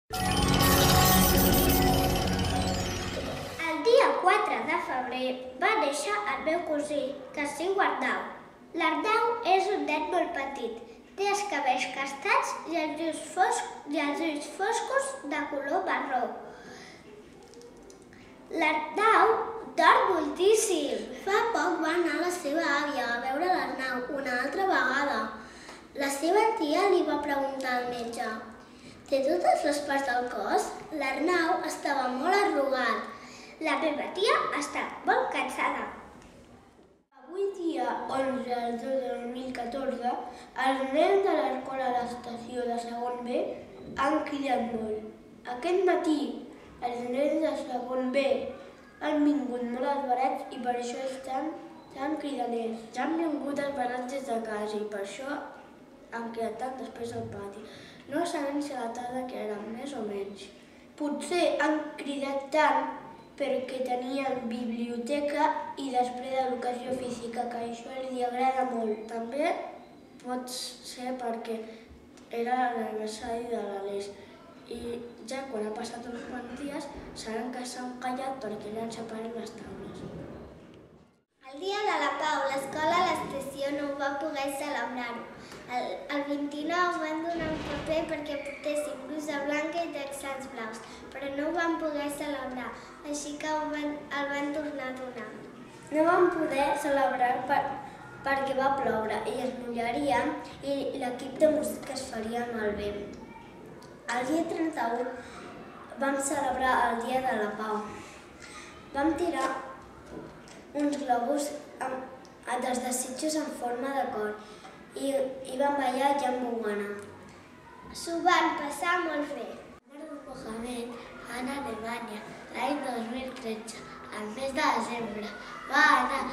El dia 4 de febrer va néixer el meu cosí, que es diu Arnau. L'Arnau és un nen molt petit. Té els cabells castanys i els ulls foscos de color marró. L'Arnau dorm moltíssim. Fa poc va anar la seva àvia a veure l'Arnau una altra vegada. La seva tia li va preguntar al metge: "Té totes les parts del cos?" L'Arnau estava molt arrugat. La meva tia està molt cansada. Avui, dia 11/2/2014, els nens de l'escola de l'estació de segon B han cridat molt. Aquest matí, els nens de segon B han vingut molt esverats i per això estan tan cridaners. Ja han vingut esverats des de casa i per això han cridat tant després al pati. No sabem si a la tarda cridaran més o menys. Potser han cridat tant perquè tenien biblioteca i després d'educació física, que això els agrada molt. També pot ser perquè era l'aniversari de l'Aleix i ja quan ha passat uns quants dies saben que s'han callat perquè ja han separat les taules. El dia de la Pau, l'escola a l'estació no ho va poder celebrar-ho. El 29 van donar un paper perquè portessin blusa blanca i texans blaus, però no ho van poder celebrar, així que el van tornar a donar. No van poder celebrar perquè va ploure i es mullarien i l'equip de música es faria malbé. El dia 31 vam celebrar el dia de la Pau. Vam tirar uns globus dels desitjos en forma de cor i van ballar Jambogana. S'ho van passar molt bé. Mohamed, a Alemanya, l'any 2013, al mes de desembre, va anar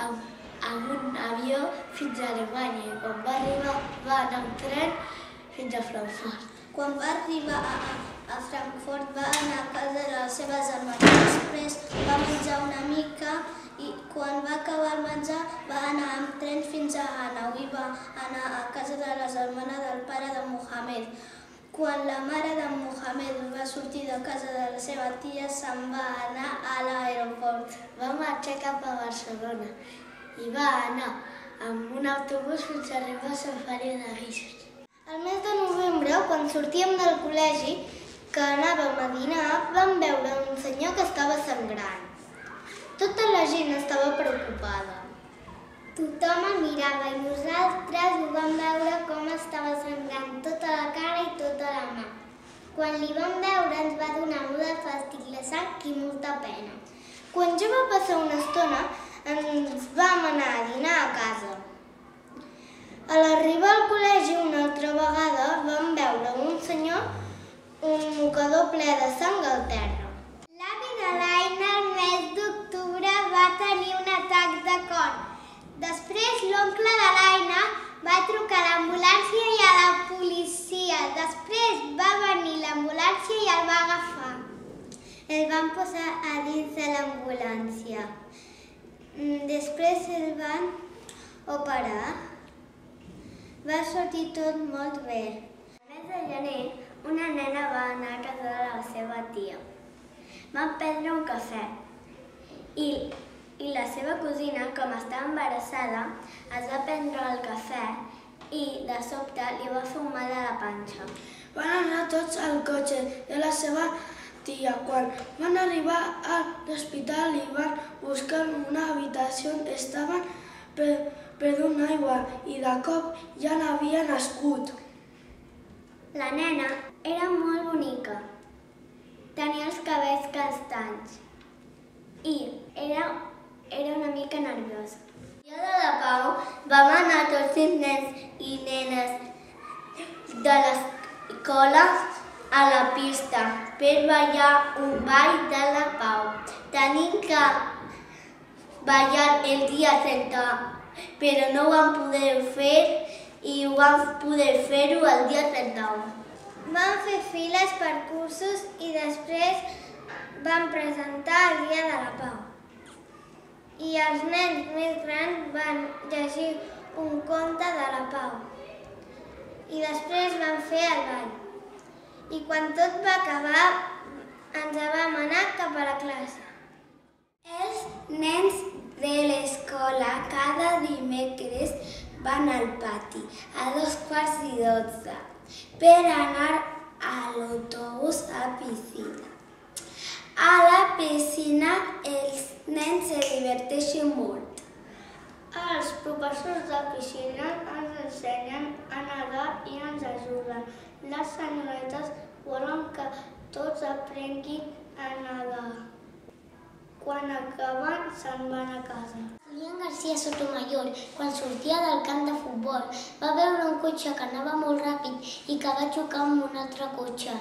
amb un avió fins a Alemanya i quan va arribar va anar amb tren fins a Frankfurt. Quan va arribar a Frankfurt va anar a casa de la seva germana. Després va menjar una mica i quan va acabar el menjar va anar amb tren fins a Hanau i va anar a casa de la germana del pare de Mohamed. Quan la mare de Mohamed va sortir de casa de la seva tia, se'n va anar a l'aeroport. Va marxar cap a Barcelona i va anar amb un autobús fins a arribar a Sant Feliu de Guíxols. Al mes de novembre, quan sortíem del col·legi, que anàvem a dinar, vam veure un senyor que estava sangrant. Tota la gent estava preocupada. Tothom el mirava i nosaltres ho vam veure com estava sangrant tota la cara i tota la mà. Quan li vam veure ens va donar molt de fàstic la sang i molta pena. Quan ja va passar una estona ens vam anar a dinar a casa. A l'arribar al col·legi una altra vegada vam veure un senyor, un mocador ple de sang al terra. L'avi de l'Aina el mes d'octubre va tenir un atac de cor. Després l'oncle de l'Aina va trucar a l'ambulància i a la policia. Després va venir l'ambulància i el va agafar. El van posar a dins de l'ambulància. Després el van operar. Va sortir tot molt bé. Al mes de gener, una nena va anar a casa de la seva tia. Van prendre un cafè i la seva cosina, com estava embarassada, es va prendre el cafè i de sobte li va fer un mal a la panxa. Van anar tots al cotxe de la seva tia. Quan van arribar a l'hospital i van buscar una habitació, estaven perdent aigua i de cop ja n'havia nascut. La nena era molt bonica. Tenia els cabells castanys i era una mica nerviosa. El dia de la Pau vam anar tots els nens i nenes de l'escola a la pista per ballar un ball de la Pau. Tenim que ballar el dia 30, però no ho vam poder fer i ho vam poder fer-ho el dia 31. Vam fer files per cursos i després vam presentar el dia de la Pau. I els nens més grans van llegir un conte de la Pau. I després van fer el ball. I quan tot va acabar, ens vam anar cap a la classe. Els nens de l'escola cada dimecres van al pati a 2:15 per anar a l'autobús a piscina. A la piscina els nens se diverteixen molt. Els professors de piscina ens ensenyen a nedar i ens ajuden. Les senyoretes volen que tots aprenguin a nedar. Quan acaben, se'n van a casa. Julián García Sotomayor, quan sortia del camp de futbol, va veure un cotxe que anava molt ràpid i que va xocar amb un altre cotxe.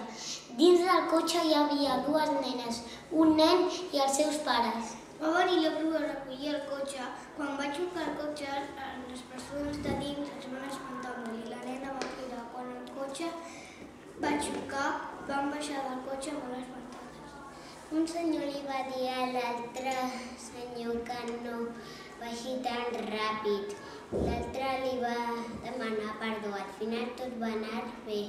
Dins del cotxe hi havia dues nenes, un nen i els seus pares. Va venir la grua a recollir el cotxe. Quan va xocar el cotxe, les persones de dins es van espantar molt i la nena va cridar. Quan el cotxe va xocar, van baixar del cotxe molt espantades. Un senyor li va dir a l'altre senyor que no vagi tan ràpid. L'altre li va demanar perdó. Al final tot va anar bé.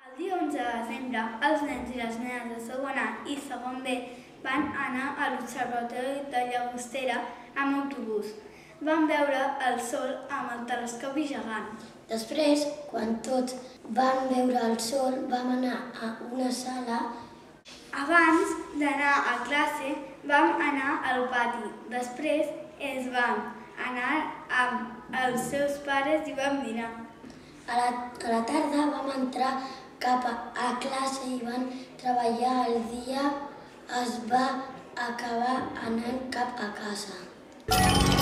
El dia 11 de desembre, els nens i les nenes de segon A i segon B van anar a l'Observatori de Llagostera amb autobús. Van veure el sol amb el telescopi gegant. Després, quan tots van veure el sol, vam anar a una sala. Abans d'anar a classe, vam anar al pati. Després ens vam anar amb els seus pares i vam dinar. A la tarda vam entrar cap a classe i vam treballar. El dia es va acabar anant cap a casa.